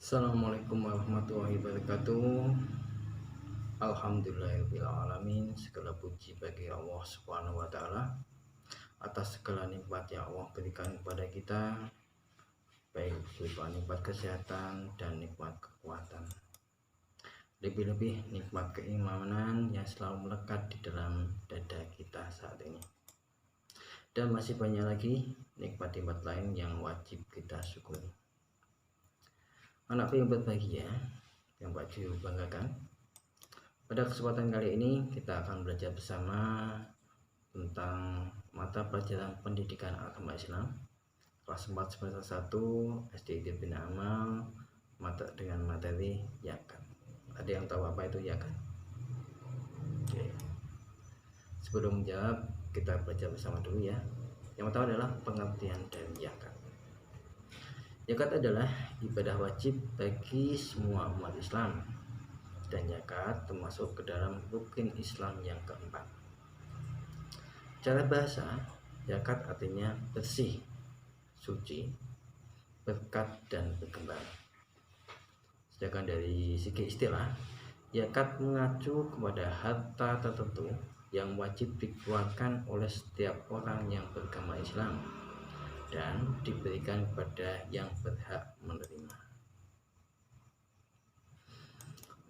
Assalamualaikum warahmatullahi wabarakatuh. Alhamdulillahirobbilalamin. Segala puji bagi Allah Subhanahu wa taala atas segala nikmat yang Allah berikan kepada kita, baik berupa nikmat kesehatan dan nikmat kekuatan. Lebih-lebih nikmat keimanan yang selalu melekat di dalam dada kita saat ini. Dan masih banyak lagi nikmat-nikmat lain yang wajib kita syukuri. Anakku yang berbahagia, yang Pak Ju banggakan, pada kesempatan kali ini kita akan belajar bersama tentang mata pelajaran pendidikan agama Islam kelas 4 semester 1 SD Bina Amal dengan materi yakat. Ada yang tahu apa itu yakat? Oke. Sebelum menjawab, kita belajar bersama dulu ya. Yang pertama adalah pengertian dari yakat. Zakat adalah ibadah wajib bagi semua umat Islam, dan zakat termasuk ke dalam rukun Islam yang keempat. Cara bahasa, zakat artinya bersih, suci, berkat dan berkembang. Sedangkan dari segi istilah, zakat mengacu kepada harta tertentu yang wajib dikeluarkan oleh setiap orang yang beragama Islam dan diberikan kepada yang berhak menerima.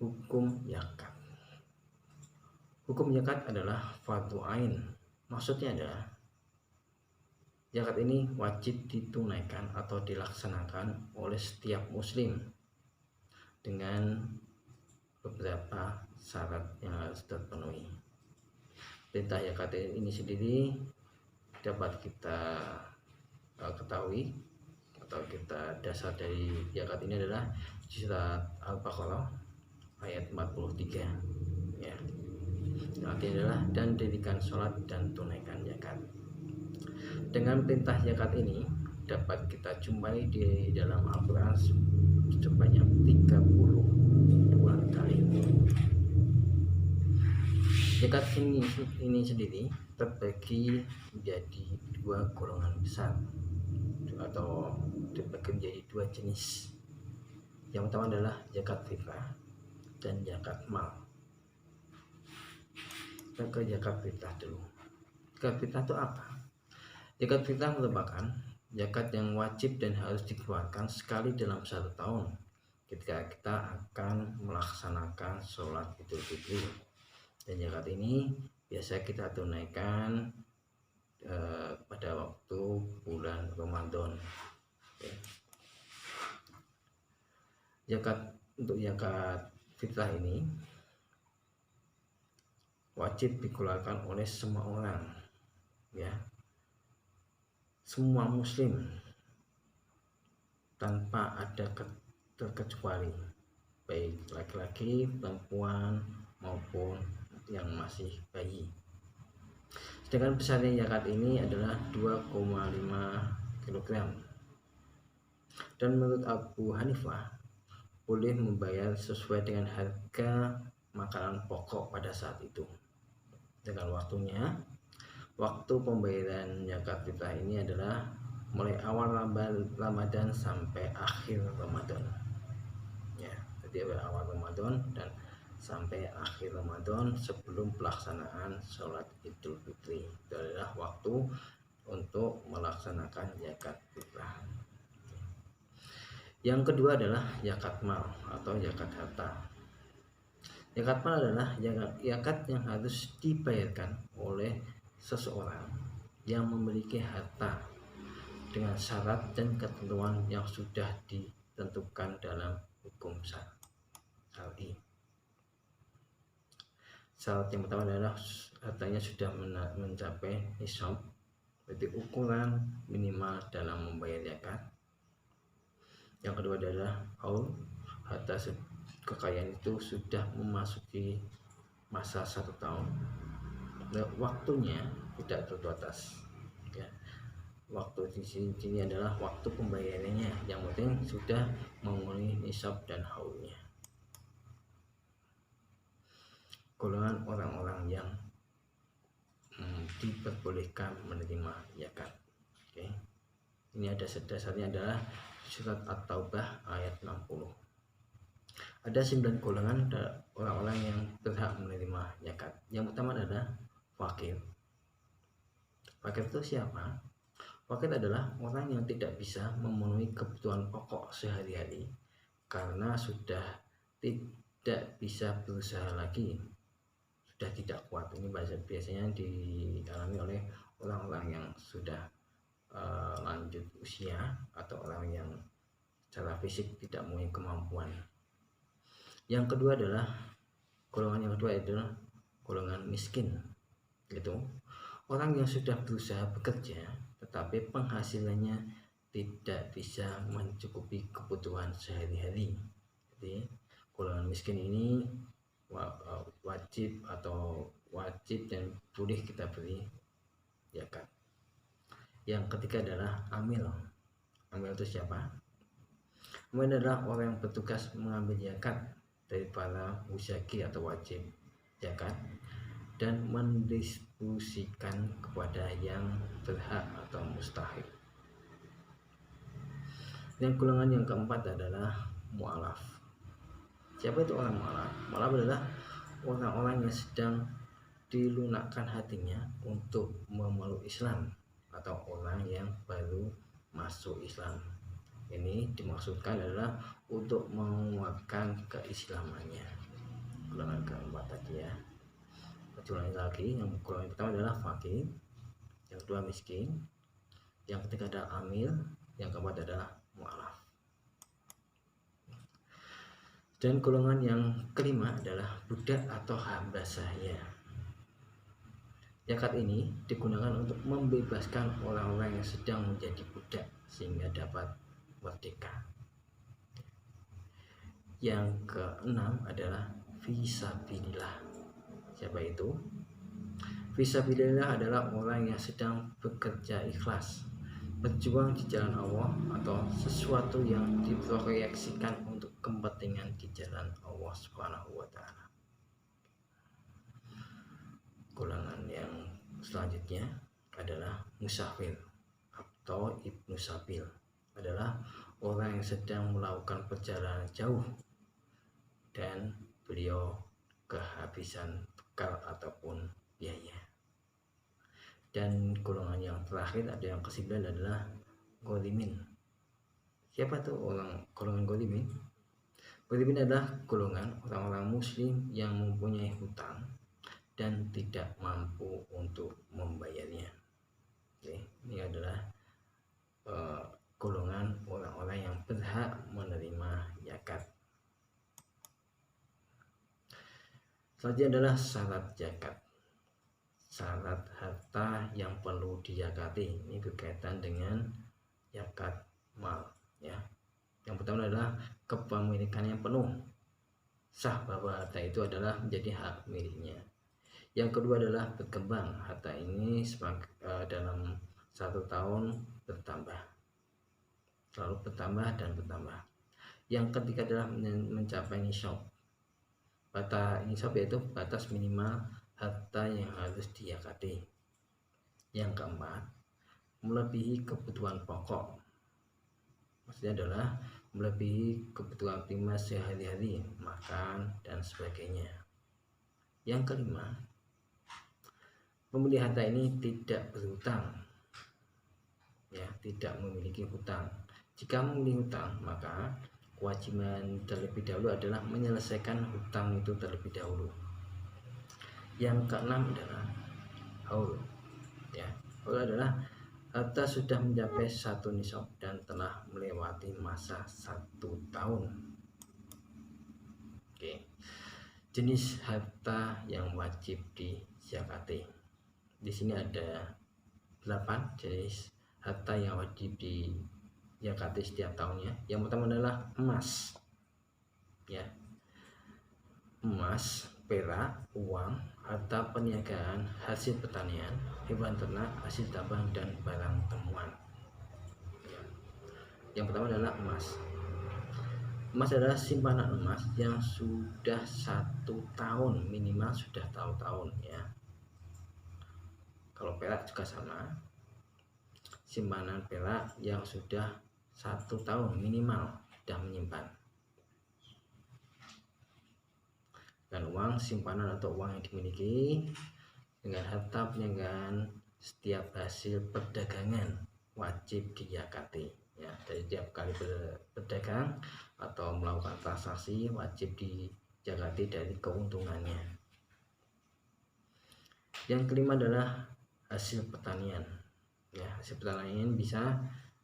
Hukum zakat. Hukum zakat adalah fardu ain. Maksudnya adalah zakat ini wajib ditunaikan atau dilaksanakan oleh setiap muslim dengan beberapa syarat yang harus terpenuhi. Perintah zakat ini sendiri dapat kita ketahui atau kita dasar dari zakat ini adalah surat Al-Baqarah ayat 43 ya. Artinya adalah dan dirikan sholat dan tunaikan zakat. Dengan perintah zakat ini dapat kita jumpai di dalam Al-Quran sebanyak 32 kali. Zakat ini sendiri terbagi menjadi dua golongan besar atau dibagi menjadi dua jenis. Yang pertama adalah zakat fitrah dan zakat mal. Kita ke zakat fitrah dulu. Zakat fitrah itu apa? Zakat fitrah merupakan zakat yang wajib dan harus dikeluarkan sekali dalam 1 tahun ketika kita akan melaksanakan sholat Idul Fitri. Dan zakat ini biasa kita tunaikan pada waktu bulan Ramadan. Untuk zakat fitrah ini wajib dikeluarkan oleh semua orang, ya, semua muslim tanpa ada terkecuali, baik laki-laki, perempuan maupun yang masih bayi. Sedangkan besarnya zakat ini adalah 2,5 kg. Dan menurut Abu Hanifah boleh membayar sesuai dengan harga makanan pokok pada saat itu. Dengan waktu pembayaran zakat fitrah ini adalah mulai awal Ramadan sampai akhir Ramadan. Ya, jadi awal Ramadan dan sampai akhir Ramadan sebelum pelaksanaan sholat Idul Fitri. Itu adalah waktu untuk melaksanakan zakat fitrah. Yang kedua adalah zakat mal atau zakat harta. Zakat mal adalah zakat yang harus dibayarkan oleh seseorang yang memiliki harta dengan syarat dan ketentuan yang sudah ditentukan dalam hukum syar'i. Syarat yang pertama adalah hartanya sudah mencapai nisab, berarti ukuran minimal dalam membayar zakat. Yang kedua adalah harta kekayaan itu sudah memasuki masa 1 tahun. Nah, waktunya tidak terbatas. Ya. Waktu di sini adalah waktu pembayarannya, yang penting sudah memenuhi nisab dan haulnya. Golongan orang-orang yang diperbolehkan menerima zakat. Oke. Ini ada dasarnya adalah surat At-Taubah ayat 60. Ada 9 golongan orang-orang yang berhak menerima zakat. Yang pertama adalah fakir. Fakir itu siapa? Fakir adalah orang yang tidak bisa memenuhi kebutuhan pokok sehari-hari karena sudah tidak bisa berusaha lagi, sudah tidak kuat. Ini biasanya dialami oleh orang-orang yang sudah lanjut usia atau orang yang secara fisik tidak mempunyai kemampuan. Yang kedua adalah golongan miskin, gitu. Orang yang sudah berusaha bekerja tetapi penghasilannya tidak bisa mencukupi kebutuhan sehari-hari. Jadi golongan miskin ini wajib dan boleh kita beri zakat. Yang ketiga adalah amil. Amil itu siapa? Amil adalah orang yang bertugas mengambil zakat dari para musyaki atau wajib zakat dan mendistribusikan kepada yang berhak atau mustahik. Dan golongan yang keempat adalah mu'alaf. Siapa itu orang mu'alaf? Mu'alaf adalah orang-orang yang sedang dilunakkan hatinya untuk memeluk Islam atau orang yang baru masuk Islam. Ini dimaksudkan adalah untuk menguatkan keislamannya. Golongan keempat tadi ya. Ulangi lagi, yang golongan pertama adalah fakir, yang kedua miskin, yang ketiga adalah amil, yang keempat adalah mu'alaf. Dan golongan yang kelima adalah budak atau hamba sahaya. Zakat ini digunakan untuk membebaskan orang-orang yang sedang menjadi budak sehingga dapat merdeka. Yang keenam adalah fisabilillah. Siapa itu? Fisabilillah adalah orang yang sedang bekerja ikhlas, berjuang di jalan Allah atau sesuatu yang diproyeksikan untuk kepentingan di jalan Allah Subhanahu wa taala. Golongan yang selanjutnya adalah musafir atau ibnu sabil, adalah orang yang sedang melakukan perjalanan jauh dan beliau kehabisan bekal ataupun biaya. Dan golongan yang terakhir, ada yang ke-9 adalah golimin. Siapa tuh golongan golimin? Golimin adalah golongan orang-orang muslim yang mempunyai hutang dan tidak mampu untuk membayarnya. Oke, ini adalah golongan orang-orang yang berhak menerima zakat. Selanjutnya adalah syarat zakat. Syarat harta yang perlu dizakati. Ini berkaitan dengan zakat mal ya. Yang pertama adalah kepemilikan yang penuh, sah bahwa harta itu adalah menjadi hak miliknya. Yang kedua adalah berkembang, harta ini dalam 1 tahun bertambah, selalu bertambah dan bertambah. Yang ketiga adalah mencapai nisab. Batas nisab yaitu batas minimal harta yang harus dizakati. Yang keempat, melebihi kebutuhan pokok. Maksudnya adalah melebihi kebutuhan primer sehari-hari, makan dan sebagainya. Yang kelima, pemilik harta ini tidak berhutang, ya, tidak memiliki hutang. Jika memiliki hutang, maka kewajiban terlebih dahulu adalah menyelesaikan hutang itu terlebih dahulu. Yang keenam adalah haul, ya. Haul adalah harta sudah mencapai 1 nisab dan telah melewati masa 1 tahun. Oke. Jenis harta yang wajib dizakati. Di sini ada 8 jenis harta yang wajib dizakati setiap tahunnya. Yang pertama adalah emas, ya. Emas, perak, uang, harta perniagaan, hasil pertanian, hewan ternak, hasil tambang, dan barang temuan. Yang pertama adalah emas. Emas adalah simpanan emas yang sudah 1 tahun, minimal sudah tahun ya. Kalau perak juga sama, simpanan perak yang sudah 1 tahun minimal sudah menyimpan. Dan uang simpanan atau uang yang dimiliki dengan harta peninggalan setiap hasil perdagangan wajib dizakati. Ya, dari tiap kali berdagang atau melakukan transaksi wajib dizakati dari keuntungannya. Yang kelima adalah hasil pertanian. Ya, hasil pertanian bisa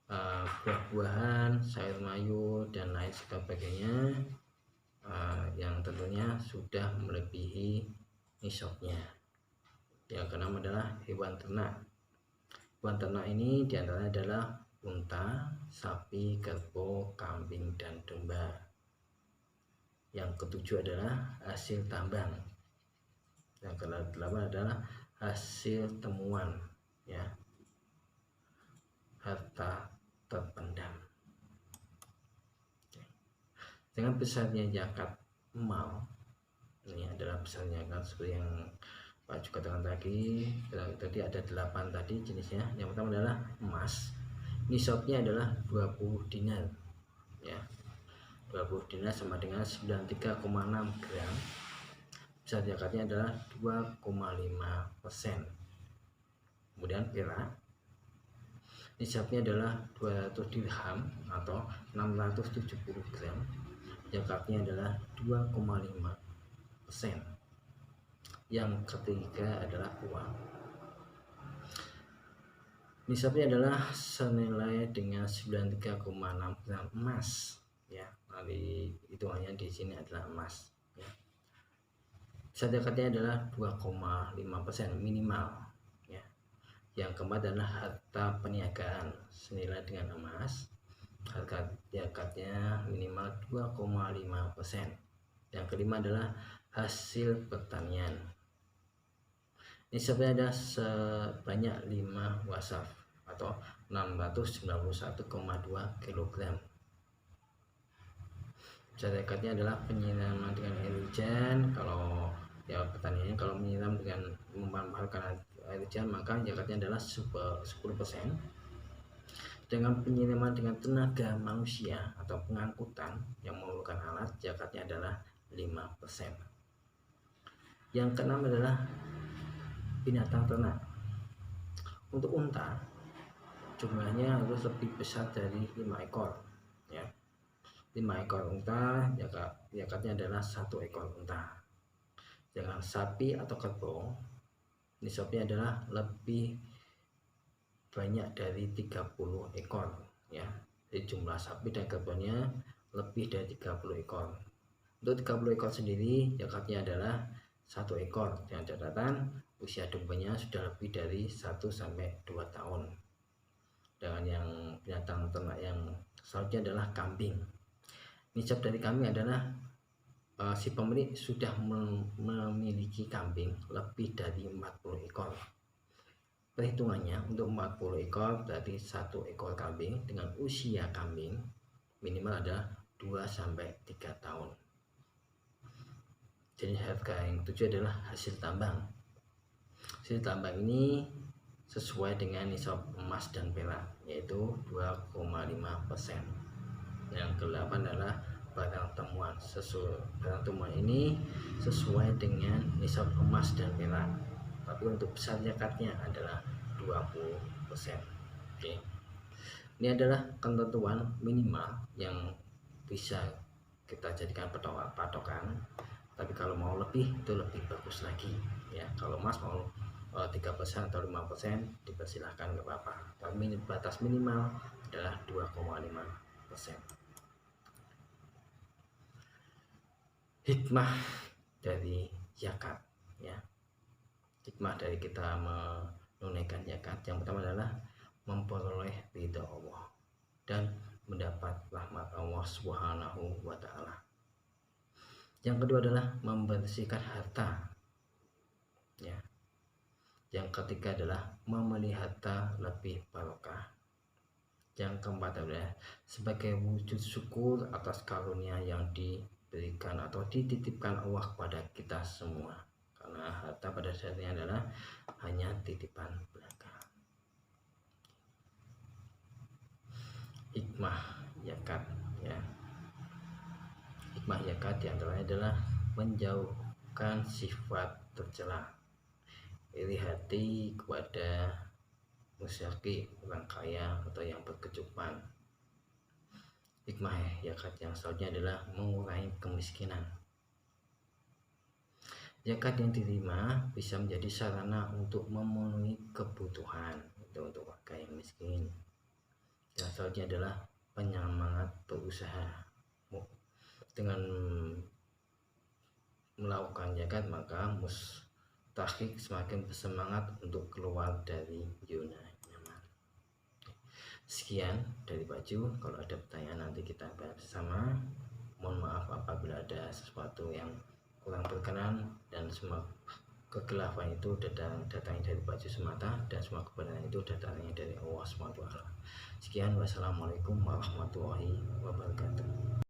buah-buahan, sayur mayur dan lain sebagainya yang tentunya sudah melebihi nisabnya. Yang keenam adalah hewan ternak. Hewan ternak ini diantaranya adalah unta, sapi, kerbau, kambing, dan domba. Yang ketujuh adalah hasil tambang. Yang kedelapan adalah hasil temuan, ya, harta terpendam. Dengan besarnya zakat mal, ini adalah besarnya zakat seperti yang Pak juga katakan tadi ada 8 tadi jenisnya. Yang pertama adalah emas, nisabnya adalah 20 dinar, ya, 20 dinar sama dengan 93,6 gram. Besar zakatnya adalah 2,5%. Kemudian perak, nisabnya adalah 200 dirham atau 670 gram. Zakatnya adalah 2,5%. Yang ketiga adalah uang. Nisabnya adalah senilai dengan 93,6 gram emas, ya. Nanti hitungannya di sini adalah emas, ya. Zakatnya adalah 2,5% minimal, ya. Yang keempat adalah harta perniagaan senilai dengan emas. Harga zakatnya minimal 2,5%. Yang kelima adalah hasil pertanian. Nisabnya ada sebanyak 5 wasaf atau 691,2 kg. Zakatnya adalah penyiraman dengan air hujan. Kalau ya pertaniannya kalau menyiram dengan memanfaatkan air hujan maka zakatnya adalah 10%. Dengan penyiraman dengan tenaga manusia atau pengangkutan yang memerlukan alat, zakatnya adalah 5%. Yang keenam adalah binatang ternak. Untuk unta jumlahnya harus lebih besar dari 5 ekor, ya. 5 ekor unta zakatnya adalah 1 ekor unta. Dengan sapi atau kerbau nisabnya adalah lebih banyak dari 30 ekor, ya. Jadi jumlah sapi dan kerbaunya lebih dari 30 ekor. Untuk 30 ekor sendiri zakatnya adalah 1 ekor dengan catatan usia dombanya sudah lebih dari 1 sampai 2 tahun. Dengan yang binatang ternak yang selanjutnya adalah kambing. Nisab dari kambing adalah si pemilik sudah memiliki kambing lebih dari 40 ekor. Perhitungannya untuk 40 ekor berarti 1 ekor kambing dengan usia kambing minimal ada 2 sampai 3 tahun. Jadi harga yang ketujuh adalah hasil tambang. Hasil tambang ini sesuai dengan nisab emas dan perak yaitu 2,5%. Yang ke-8 adalah barang temuan. Barang temuan ini sesuai dengan nisab emas dan perak, tapi untuk besar zakatnya adalah 20%. Oke. Ini adalah ketentuan minimal yang bisa kita jadikan patokan. Tapi kalau mau lebih itu lebih bagus lagi, ya. Kalau emas mau 3% atau 5% dipersilahkan, nggak apa-apa. Tapi batas minimal adalah 2,5%. Hikmah dari zakat, ya. Hikmah dari kita menunaikan zakat yang pertama adalah memperoleh ridha Allah dan mendapat rahmat Allah Subhanahu wa Ta'ala. Yang kedua adalah membersihkan harta, ya. Yang ketiga adalah memelihara lebih barokah. Yang keempat adalah sebagai wujud syukur atas karunia yang diberikan atau dititipkan Allah kepada kita semua, karena harta pada dasarnya adalah hanya titipan belaka. hikmah zakat ya. Hikmah zakat diantaranya adalah menjauhkan sifat tercela, iri hati kepada musyaki, orang kaya atau yang berkecukupan. Hikmah zakat yang selanjutnya adalah mengurangi kemiskinan. Zakat yang diterima bisa menjadi sarana untuk memenuhi kebutuhan untuk warga yang miskin. Yang selanjutnya adalah penyemangat berusaha. Dengan melakukan zakat maka mustahik semakin bersemangat untuk keluar dari zona nyaman. Sekian dari Pak Ju. Kalau ada pertanyaan nanti kita bahas bersama. Mohon maaf apabila ada sesuatu yang kurang berkenan, dan semua kegelapan itu datangnya dari Pak Ju semata, dan semua kebenaran itu datangnya dari Allah SWT. Sekian, wassalamualaikum warahmatullahi wabarakatuh.